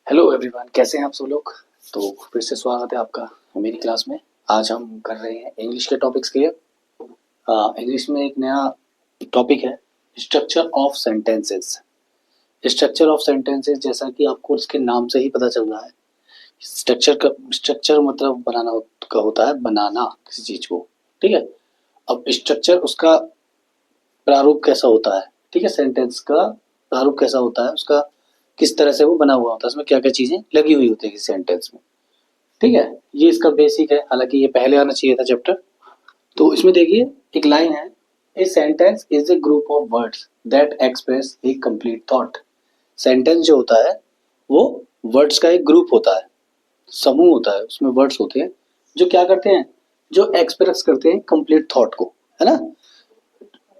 Hello everyone, कैसे हैं आप सब लोग। तो फिर से स्वागत है आपका मेरी क्लास में। आज हम कर रहे हैं इंग्लिश के टॉपिक्स के लिए। इंग्लिश में एक नया टॉपिक है, structure of sentences. Structure of sentences, जैसा कि आपको इसके नाम से ही पता चल रहा है, स्ट्रक्चर मतलब का होता है बनाना किसी चीज को। ठीक है। अब स्ट्रक्चर उसका प्रारूप कैसा होता है, ठीक है, सेंटेंस का प्रारूप कैसा होता है, उसका किस तरह से वो बना हुआ होता है, उसमें क्या क्या चीजें लगी हुई होती है सेंटेंस में। ठीक है। ये इसका बेसिक है, हालांकि ये पहले आना चाहिए था चैप्टर। तो इसमें देखिए, एक लाइन है, a sentence is a group of words that express A complete thought. Sentence जो होता है वो वर्ड्स का एक ग्रुप होता है, समूह होता है, उसमें वर्ड्स होते हैं जो क्या करते हैं, जो एक्सप्रेस करते हैं कंप्लीट थॉट को, है ना।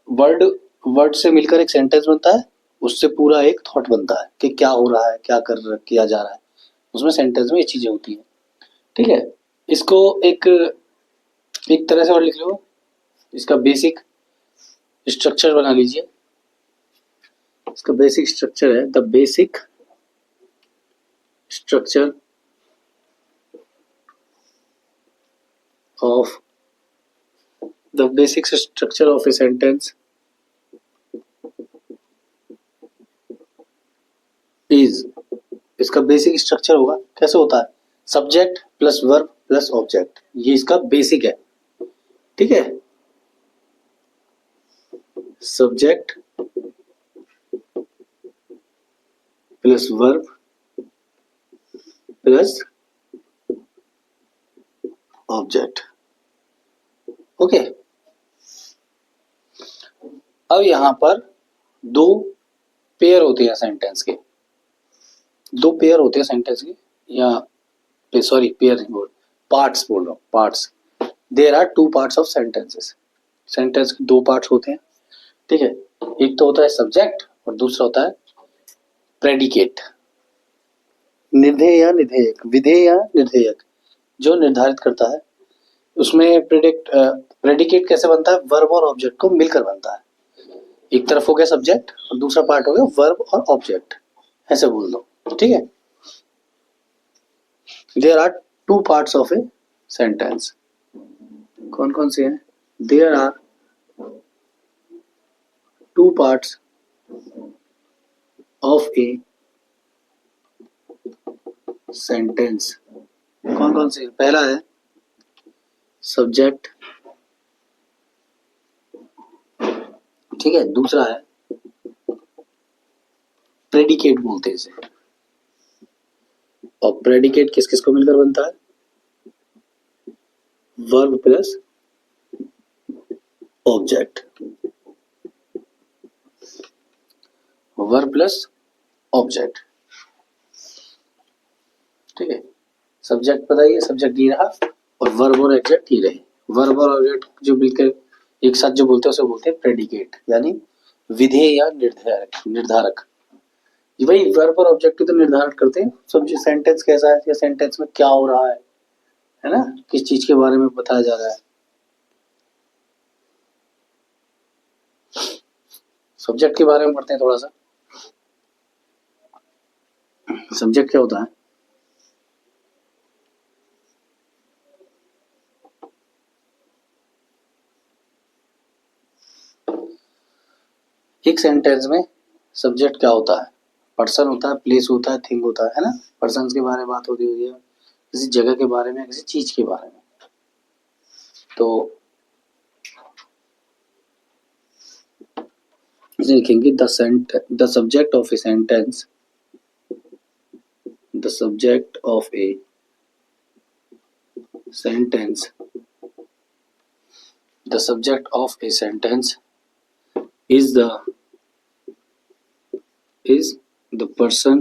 वर्ड वर्ड से मिलकर एक सेंटेंस बनता है, उससे पूरा एक थॉट बनता है कि क्या हो रहा है, क्या किया जा रहा है, उसमें सेंटेंस में ये चीजें होती हैं। ठीक है। इसको एक एक तरह से और लिख लो, इसका बेसिक स्ट्रक्चर बना लीजिए। इसका बेसिक स्ट्रक्चर है, the basic structure of the basic structure of a sentence is, इसका बेसिक स्ट्रक्चर होगा, कैसे होता है, subject plus verb plus object, ये इसका बेसिक है। ठीक है। Subject plus verb plus object. Okay. अब यहां पर दो पेयर होते हैं सेंटेंस के, दो पेयर होते हैं सेंटेंस के, या सॉरी पेयर नहीं बोल, पार्ट्स बोल रहा हूँ, parts. There are two parts of sentences. Sentence के दो पार्ट्स होते हैं। ठीक है। एक तो होता है सब्जेक्ट और दूसरा होता है प्रेडिकेट। निर्धेय या निधेयक, विधेय या निर्धेयक, जो निर्धारित करता है। उसमें प्रेडिकेट कैसे बनता है, वर्ब और ऑब्जेक्ट को मिलकर बनता है। एक तरफ हो गया सब्जेक्ट और दूसरा पार्ट हो गया वर्ब और ऑब्जेक्ट, ऐसे बोल दो। ठीक है। There are two parts of a sentence. कौन कौन से हैं, there are two parts of a sentence. कौन कौन से, पहला है सब्जेक्ट, ठीक है, दूसरा है प्रेडिकेट बोलते हैं इसे। और प्रेडिकेट किस किस को मिलकर बनता है, verb plus object, verb plus object. ठीक है। सब्जेक्ट बताइए, सब्जेक्ट ये रहा और वर्ब और ऑब्जेक्ट ये रहे। वर्ब और ऑब्जेक्ट जो मिलकर एक साथ जो बोलते हैं उसे बोलते हैं प्रेडिकेट, यानी विधेय या निर्धारक। निर्धारक वही वर्ब और ऑब्जेक्ट तो निर्धारण करते हैं सब, सेंटेंस कैसा है या सेंटेंस में क्या हो रहा है ना, किस चीज के बारे में बताया जा रहा है। सब्जेक्ट के बारे में पढ़ते हैं थोड़ा सा। सब्जेक्ट क्या होता है, एक सेंटेंस में सब्जेक्ट क्या होता है, पर्सन होता है, प्लेस होता है, थिंग होता है ना। पर्सन के बारे में बात होती है, किसी जगह के बारे में, किसी चीज के बारे में। तो इसे लिखेंगे the subject of a sentence, the subject of a sentence, the subject of a sentence is the person,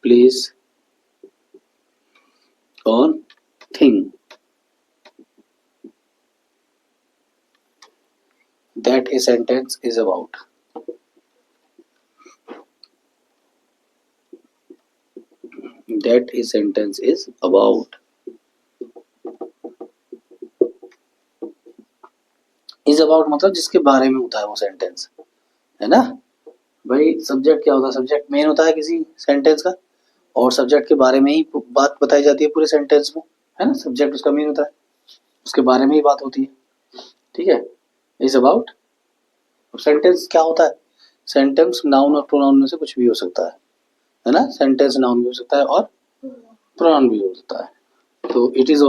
place or thing that a sentence is about. That a sentence is about is about मतलब जिसके बारे में होता है वो sentence, है ना भाई। सब्जेक्ट क्या होता है, सब्जेक्ट मेन होता है किसी सेंटेंस का, और सब्जेक्ट के बारे में ही बात बताई जाती है पूरे सेंटेंस में, है ना। सब्जेक्ट उसका मेन होता है, उसके बारे में ही बात होती है, ठीक है। Is about. सेंटेंस क्या होता है, सेंटेंस नाउन और प्रोनाउन में से कुछ भी हो सकता है ना। सेंटेंस नाउन भी हो सकता है और प्रोनाउन भी हो सकता है। तो it is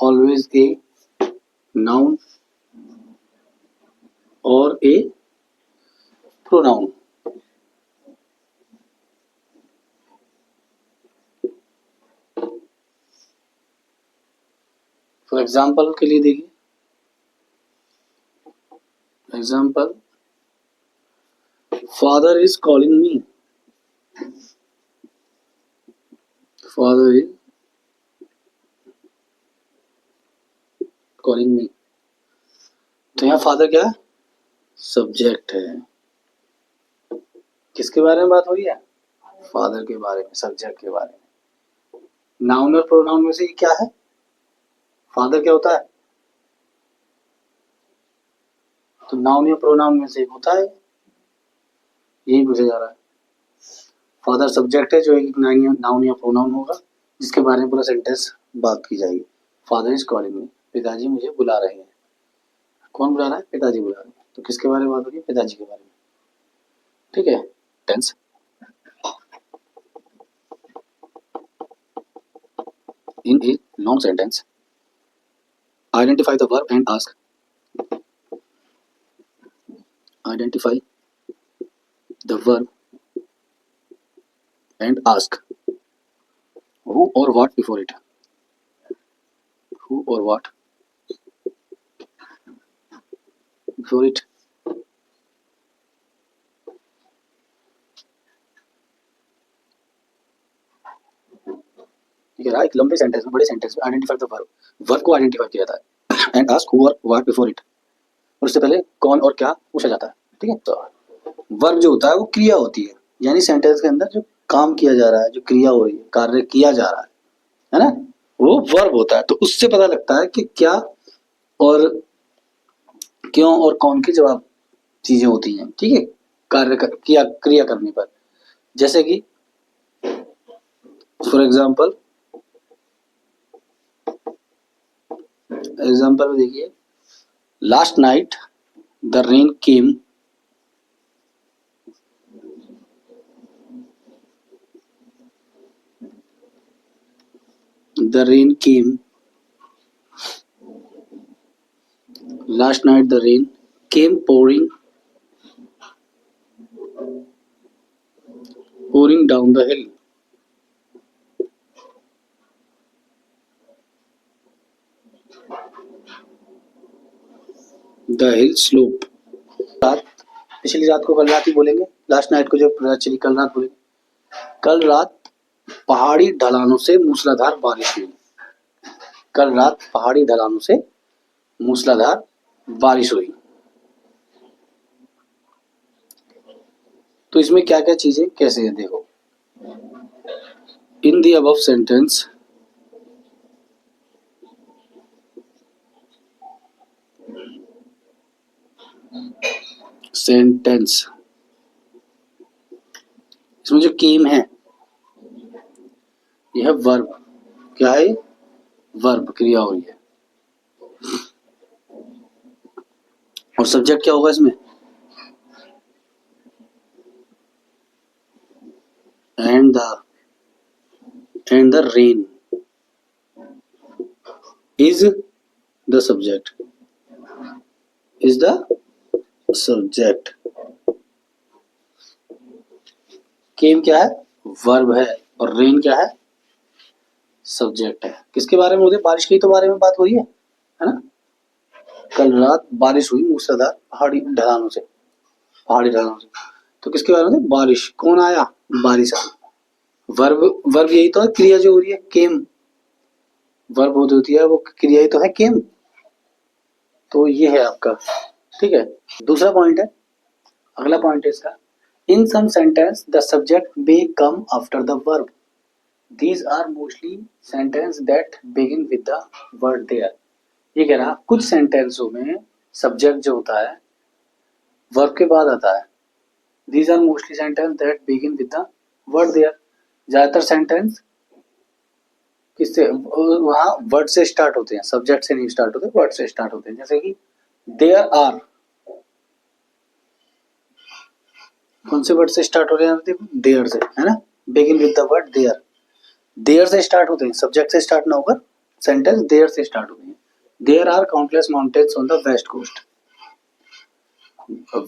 always a noun और ए प्रोनाउन। फॉर एग्जाम्पल के लिए देखिए, example father is calling me, father is calling me. तो यहाँ फादर क्या है, सब्जेक्ट है। किसके बारे में बात हो रही है, फादर के बारे में, सब्जेक्ट के बारे में। नाउन और प्रोनाउन में से ये क्या है, फादर क्या होता है, तो नाउन या प्रोनाउन में से एक होता है, यही पूछा जा रहा है। फादर सब्जेक्ट है जो एक नाउन या प्रोनाउन होगा जिसके बारे में पूरा सेंटेंस बात की जाएगी। फादर इज कॉलिंग मी, पिताजी मुझे बुला रहे हैं। कौन बुला रहा है, पिताजी बुला रहे हैं। तो किसके बारे में बात हो रही है, पिताजी के बारे में, ठीक है। Tense in a long sentence, identify the verb and ask. Identify the verb and ask who or what before it. Who or what before it. ठीक है ना, एक लंबे सेंटेंस में, बड़े सेंटेंस में आइडेंटिफाई द वर्ब, वर्ब को identify किया जाता है एंड आस्क हु और व्हाट बिफोर इट, और उससे पहले कौन और क्या पूछा जाता है, ठीक है। तो वर्ब जो होता है वो क्रिया होती है, यानी सेंटेंस के अंदर जो काम किया जा रहा है, जो क्रिया हो रही है, कार्य किया जा रहा है ना, वो वर्ब होता है। तो उससे पता लगता है कि क्या और क्यों और कौन की जवाब चीजें होती हैं, ठीक है, किया क्रिया करने पर। जैसे कि फॉर एग्जाम्पल में देखिए, last night the rain came, the rain came, last night the rain came pouring down the hill. The hill slope. रात, पिछली रात को कल रात ही बोलेंगे, लास्ट नाइट को जब चली कल रात बोलेंगे। कल रात पहाड़ी ढलानों से मूसलाधार बारिश हुई, कल रात पहाड़ी ढलानों से मूसलाधार बारिश हुई। तो इसमें क्या क्या चीजें कैसे है देखो, इन दी अबव सेंटेंस इसमें जो केम है यह वर्ब, क्या है, वर्ब क्रिया हो रही है। और सब्जेक्ट क्या होगा इसमें, and the rain is the subject, is the subject। केम क्या है, वर्ब है, और रेन क्या है, सब्जेक्ट है। किसके बारे में होती है, बारिश के तो बारे में बात हो रही है ना। कल रात बारिश हुई मूसलाधार पहाड़ी ढलानों से, पहाड़ी ढलानों से। तो किसके बारे में, बारिश, कौन आया, बारिश आई। वर्ब, वर्ब यही तो है, क्रिया जो हो रही है केम, वर्ब होती है वो क्रिया ही तो है केम। तो ये है आपका, ठीक है। दूसरा पॉइंट है, अगला पॉइंट है इसका, in some sentence the subject may come after the verb. These are mostly sentence that begin with the word there. ये कह रहा कुछ सेंटेंसों में सब्जेक्ट जो होता है वर्ब के बाद आता है. These are mostly sentences that begin with the word there. ज्यादातर सेंटेंस किससे वहाँ वर्ड से स्टार्ट होते हैं, सब्जेक्ट से नहीं स्टार्ट होते, वर्ड से स्टार्ट होते हैं. जैसे कि देयर आर, कौन से वर्ड से स्टार्ट हो रहे हैं? देखो देयर से, है ना. Begin with the word there. There से स्टार्ट होते हैं, सब्जेक्ट से स्टार्ट ना होकर सेंटेंस देयर से स्टार्ट होते हैं. There are countless mountains on the west coast.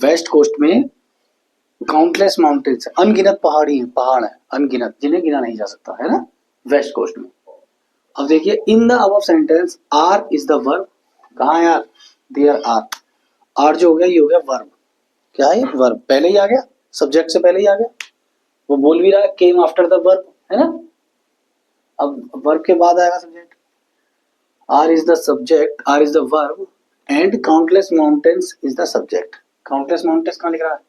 West coast में काउंटलेस माउंटेन्स, अनगिनत पहाड़ी हैं, पहाड़ है अनगिनत, जिन्हें गिना नहीं जा सकता, है ना, वेस्ट कोस्ट में. अब देखिए in the above sentence are is the verb. कहाँ है आर? There are. आर जो हो गया ये हो गया वर्ब. क्या है? वर्ब. पहले ही आ गया, सब्जेक्ट से पहले ही आ गया. वो बोल भी रहा है केम आफ्टर द वर्ब, है ना. अब वर्ब के बाद आएगा subject. Are is the subject, are is the verb and countless mountains is the subject. Countless mountains कहाँ लिख रहा है?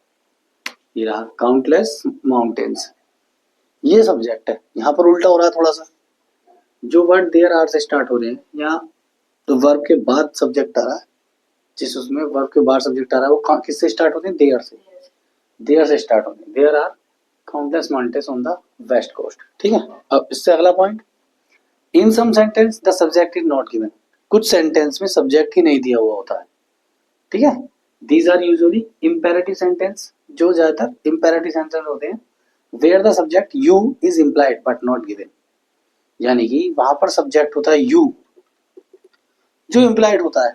ये रहा काउंटलेस माउंटेन्स, ये सब्जेक्ट है. यहाँ पर उल्टा हो रहा है थोड़ा सा. जो वर्ड देयर आर से स्टार्ट हो रहे हैं या तो वर्ब के बाद सब्जेक्ट आ रहा है, जिस उसमें वर्ब के बाद सब्जेक्ट आ रहा है वो किससे स्टार्ट होते हैं? देयर से. देयर से स्टार्ट होते हैं. There are countless mountains on the west coast. ठीक है. अब इससे अगला point, in some sentence the subject is not given. कुछ सेंटेंस में सब्जेक्ट ही नहीं दिया हुआ होता है. ठीक है. These are usually imperative sentence, जो ज्यादातर इम्पेरेटिव सेंटेंस होते हैं, where the subject you is implied but not given. यानी कि वहां पर सब्जेक्ट होता है यू, जो इम्प्लाइड होता है,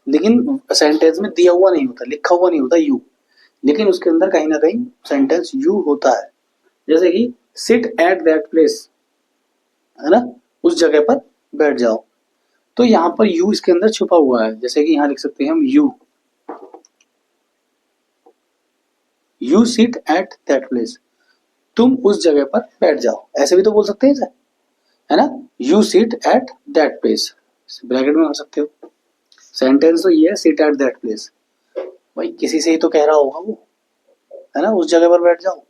लेकिन सेंटेंस में दिया हुआ नहीं होता, लिखा हुआ नहीं होता यू, लेकिन उसके अंदर कहीं ना कहीं सेंटेंस यू होता है. जैसे कि सिट एट दैट प्लेस, है ना, उस जगह पर बैठ जाओ. तो यहाँ पर यू इसके अंदर छुपा हुआ है. जैसे कि यहाँ लिख सकते हैं हम you sit at that place, तुम उस जगह पर बैठ जाओ. ऐसे भी तो बोल सकते हैं सर, है ना. You sit at that place, bracket में हो सकते हो. सेंटेंस तो ये है सिट एट दैट प्लेस. भाई किसी से ही तो कह रहा होगा वो, है ना, उस जगह पर बैठ जाओ.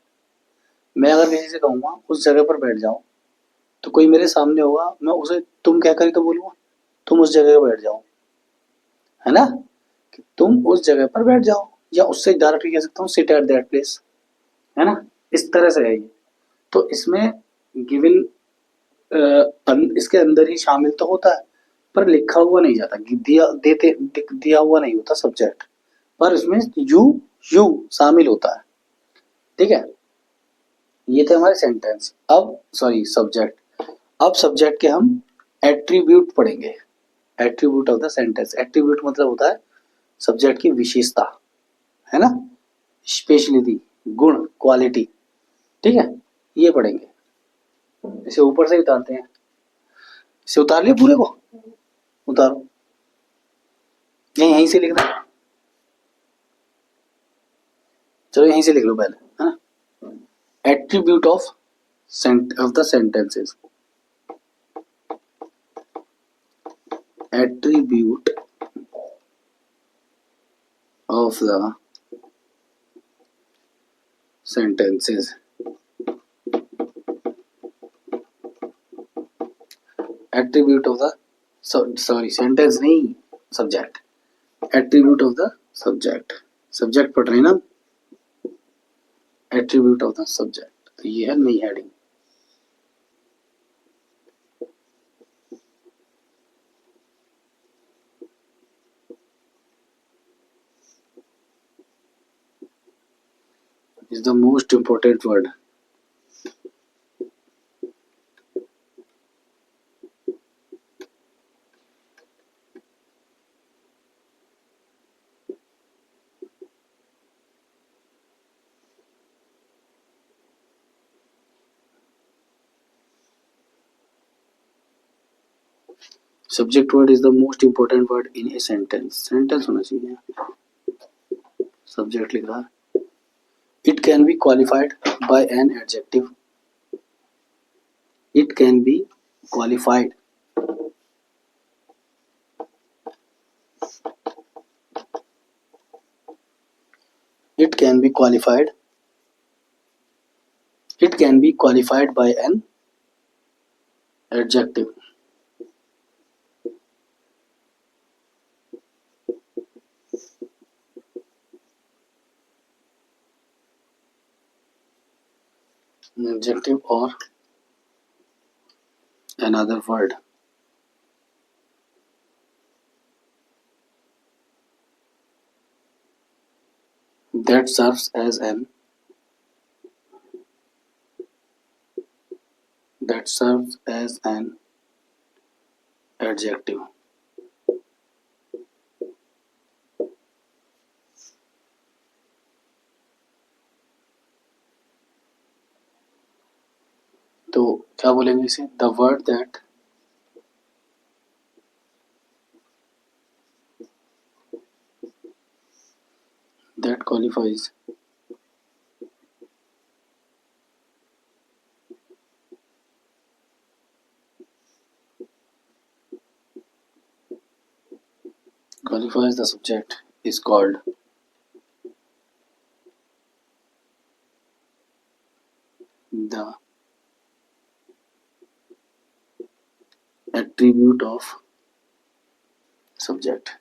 मैं अगर किसी से कहूंगा उस जगह पर बैठ जाओ, तो कोई मेरे सामने होगा, मैं उसे तुम कहकर ही तो बोलूंगा तुम उस जगह पर बैठ जाओ, है ना, कि तुम उस जगह पर बैठ जाओ. या उससे डायरेक्टली कह सकता हूँ सिट एट दैट प्लेस, है ना. इस तरह से है ये. तो इसमें गिवन इसके अंदर ही शामिल तो होता है, पर लिखा हुआ नहीं जाता, दिया हुआ नहीं होता सब्जेक्ट, पर इसमें यू शामिल होता है. ठीक है. ये थे हमारे सेंटेंस. अब सॉरी सब्जेक्ट. अब सब्जेक्ट के हम एट्रीब्यूट पढ़ेंगे. Attribute of the sentence. Attribute मतलब होता है सब्जेक्ट की विशेषता, है ना, स्पेशलिटी, गुण, क्वालिटी. ठीक है. ये पढ़ेंगे. इसे ऊपर से उतारते हैं. इसे उतार लिया पूरे को, उतारो. यहीं से लिख दो. चलो यहीं से लिख लो पहले, है ना. Attribute of the sentences. Attribute of the sentences. Attribute of the sorry sentence नहीं, subject. Attribute of the subject. Subject पढ़ रहे हैं ना. Attribute of the subject. तो ये है नई heading. is the most important word. Subject word is the most important word in a sentence. Sentence होना चाहिए. Subject लिख रहा है. It can be qualified by an adjective. It can be qualified. It can be qualified. It can be qualified by an adjective, adjective और another word that serves as an adjective. तो क्या बोलेंगे इसे? The word that qualifies the subject is called the attribute of subject.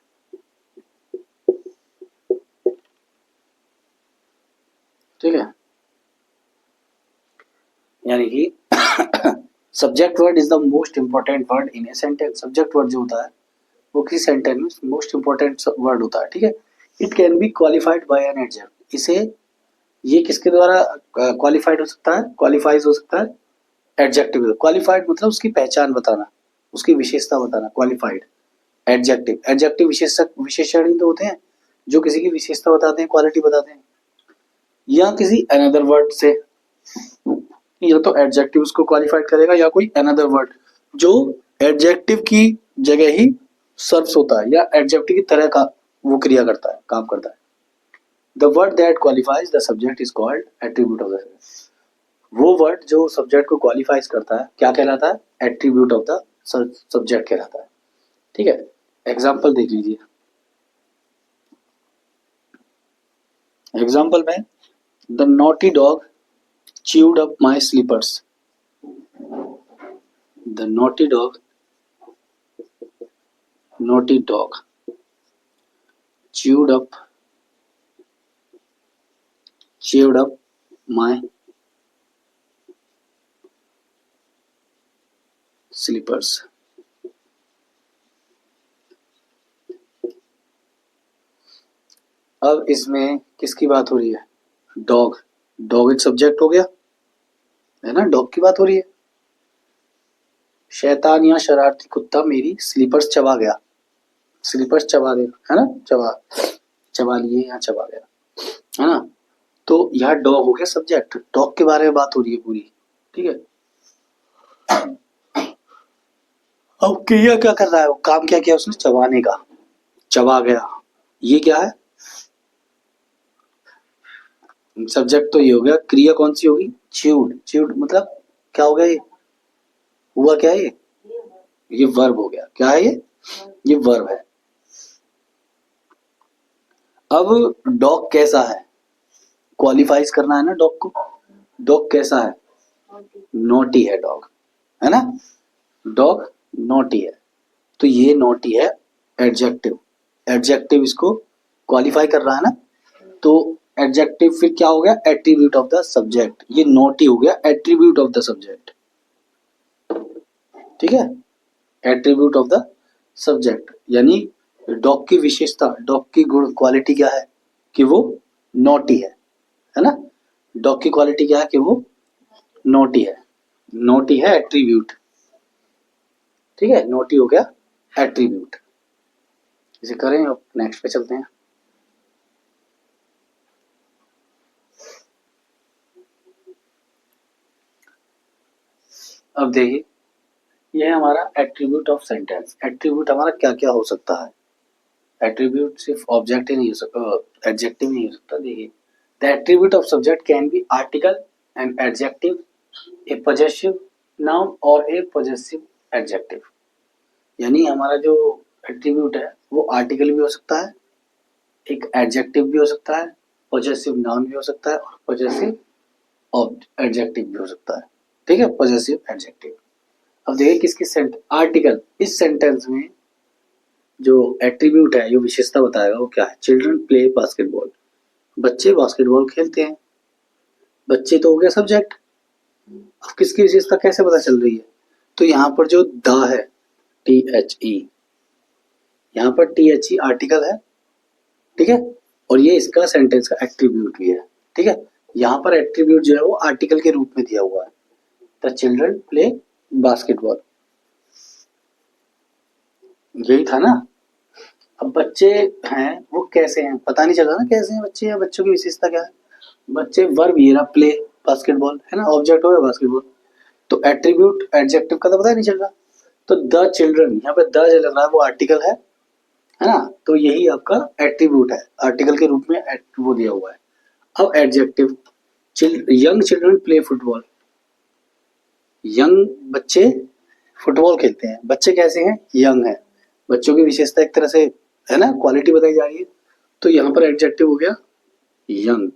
ठीक है, यानी कि subject word is the most important word in a sentence. Subject word जो होता है वो किसी सेंटेंस में मोस्ट इंपॉर्टेंट वर्ड होता है. ठीक है, it can be qualified by an adjective. इसे ये किसके द्वारा क्वालिफाइड हो सकता है? क्वालिफाइज हो सकता है एडजेक्टिव. क्वालिफाइड मतलब उसकी पहचान बताना, उसकी विशेषता बताना. क्वालिफाइड. एडजेक्टिव, एडजेक्टिव विशेषण ही तो होते हैं जो किसी की विशेषता बताते हैं, क्वालिटी बताते हैं. या किसी अनदर वर्ड से, या तो एडजेक्टिव उसको क्वालिफाइड करेगा या कोई अनदर वर्ड जो एडजेक्टिव की जगह ही सर्व्स होता है या एडजेक्टिव की तरह का वो क्रिया करता है, काम करता है. The word that qualifies the subject is called attribute of the. वो वर्ड जो सब्जेक्ट को क्वालिफाइज करता है क्या कहलाता है? एट्रीब्यूट ऑफ द सब्जेक्ट कहलाता है. ठीक है, एग्जाम्पल देख लीजिए. एग्जाम्पल में the naughty dog chewed up my slippers. The naughty dog chewed up my slippers. अब इसमें किसकी बात हो रही है? डॉग. डॉग एक सब्जेक्ट हो गया है ना, डॉग की बात हो रही है. शैतान या शरारती कुत्ता मेरी स्लीपर्स चबा गया. स्लीपर्स चबा दे, है ना, चबा लिए या चबा गया, है ना. तो यहाँ डॉग हो गया सब्जेक्ट. डॉग के बारे में बात हो रही है पूरी. ठीक है, अब क्रिया क्या कर रहा है? वो काम क्या किया उसने? चबाने का. चबा गया, ये क्या है? सब्जेक्ट तो ये हो गया. क्रिया कौन सी होगी? च्यूड. च्यूड मतलब क्या हो गया? ये हुआ क्या है? ये वर्ब हो गया. क्या है ये वर्ब है. अब डॉग कैसा है? क्वालिफाइज करना है ना डॉग को. डॉग कैसा है? नॉटी है डॉग, है ना. डॉग नॉटी है, तो ये नॉटी है एडजेक्टिव. एडजेक्टिव इसको क्वालिफाई कर रहा है ना, तो एडजेक्टिव फिर क्या हो गया? Attribute of the subject. ये नॉटी हो गया एट्रीब्यूट ऑफ द सब्जेक्ट. ठीक है, एट्रीब्यूट ऑफ द सब्जेक्ट. यानी डॉग की विशेषता, डॉग की गुण, क्वालिटी क्या है? कि वो नॉटी है ना. डॉग की क्वालिटी क्या है? कि वो नॉटी है. नॉटी है एट्रीब्यूट. ठीक है, नॉटी हो गया एट्रीब्यूट. इसे करें. अब नेक्स्ट पे चलते हैं. अब देखिए, ये है हमारा एट्रीब्यूट ऑफ सेंटेंस. एट्रीब्यूट हमारा क्या क्या हो सकता है? एट्रीब्यूट सिर्फ ऑब्जेक्ट ही नहीं हो सकता, एडजेक्टिव नहीं हो सकता. देखिए, the attribute of subject can be article, an adjective, A possessive noun और ए पॉजेसिव एडजेक्टिव. यानी हमारा जो एट्रीब्यूट है वो आर्टिकल भी हो सकता है, एक एडजेक्टिव भी हो सकता है, पॉजेसिव नाउन भी हो सकता है और पॉजेसिव एडजेक्टिव भी हो सकता है. ठीक है, पॉजेसिव एडजेक्टिव. अब देखिए किस किस आर्टिकल इस सेंटेंस में जो एट्रीब्यूट है, जो विशेषता बताएगा वो क्या है। चिल्ड्रन प्ले बास्केटबॉल, बच्चे बास्केटबॉल खेलते हैं। बच्चे तो हो गया सब्जेक्ट। अब किसकी विशेषता कैसे पता चल रही है, तो यहाँ पर जो द है, टी एच ई, यहाँ पर टी एच ई आर्टिकल है, ठीक है, और ये इसका सेंटेंस का एट्रीब्यूट भी है, ठीक है। यहाँ पर एट्रीब्यूट जो है वो आर्टिकल के रूप में दिया हुआ है, द चिल्ड्रन प्ले बास्केटबॉल, यही था ना। अब बच्चे हैं वो कैसे हैं, पता नहीं चला ना कैसे हैं बच्चे, या बच्चों की विशेषता क्या है। बच्चे वर्ब ये रहा प्ले बास्केटबॉल है ना, ऑब्जेक्ट हो गया बास्केटबॉल, तो एट्रीब्यूट एडजेक्टिव का तो पता ही नहीं चल रहा। तो द चिल्ड्रन, यहाँ पे द जो लग रहा है वो आर्टिकल है ना, तो यही आपका एट्रीब्यूट है, आर्टिकल के रूप में वो दिया हुआ है। अब adjective, young children play football, young बच्चे फुटबॉल खेलते हैं। बच्चे कैसे हैं, यंग है, बच्चों की विशेषता एक तरह से है ना, क्वालिटी बताई जा रही है, तो यहाँ पर एडजेक्टिव हो गया यंग,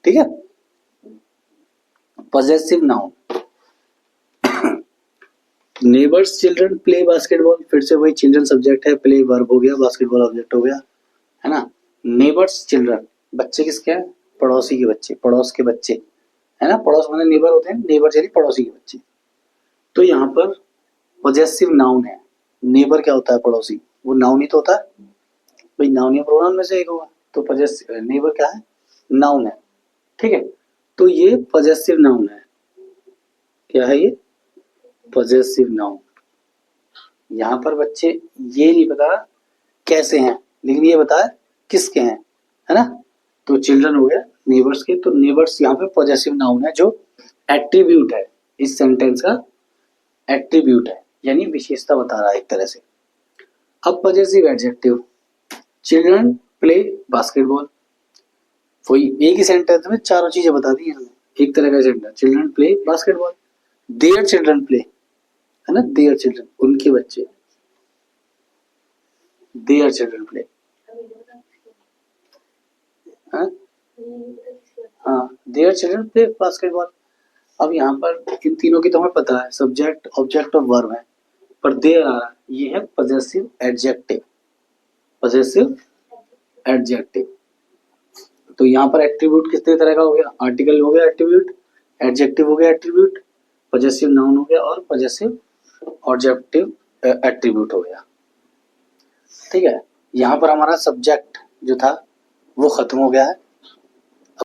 ठीक है। Possessive noun, neighbours children play basketball, फिर से वही चिल्ड्रन सब्जेक्ट है, प्ले वर्ब हो गया, बास्केटबॉल ऑब्जेक्ट हो गया, है ना। नेबर्स चिल्ड्रन, बच्चे किसके हैं, पड़ोसी के बच्चे, पड़ोस के बच्चे, है ना, पड़ोस माने नेबर होते हैं, नेबर यानी पड़ोसी के बच्चे। तो यहाँ पर पॉजेसिव नाउन है, नेबर क्या होता है, पड़ोसी, वो नाउन ही तो होता है भाई, नाउन या प्रोनाउन में से एक होगा, तो पॉजेसिव नेबर क्या है, नाउन है, ठीक है। तो ये पॉजेसिव नाउन है, क्या है ये, पॉजेसिव नाउन। यहाँ पर बच्चे ये नहीं पता कैसे हैं, लेकिन ये बता किसके हैं, है ना। तो चिल्ड्रन हो गया नेबर्स के, तो नेबर्स यहाँ पे पॉजेसिव नाउन है जो एट्रीब्यूट है, इस सेंटेंस का एट्रीब्यूट है, यानी विशेषता बता रहा है एक तरह से। अब possessive adjective, children play basketball, वही एक ही सेंटेंस में चारों चीजें बता दी है, एक तरह का sentence, children play basketball, their children play, है ना, देयर चिल्ड्रन उनके बच्चे, देयर चिल्ड्रन प्ले, हाँ देयर चिल्ड्रन प्ले बास्केटबॉल। अब यहाँ पर इन तीनों की तो हमें पता है, सब्जेक्ट ऑब्जेक्ट और वर्ब है, पर देयर आ रहा है, ये है पॉजेसिव एडजेक्टिव, पॉजेसिव एडजेक्टिव। तो यहाँ पर एट्रीब्यूट कितने तरह का हो गया, आर्टिकल हो गया एट्रीब्यूट, एडजेक्टिव हो गया एट्रीब्यूट, पॉजेसिव नाउन हो गया, और पॉजेसिव ऑब्जेक्टिव एट्रीब्यूट हो गया, ठीक है। यहाँ पर हमारा सब्जेक्ट जो था वो खत्म हो गया है,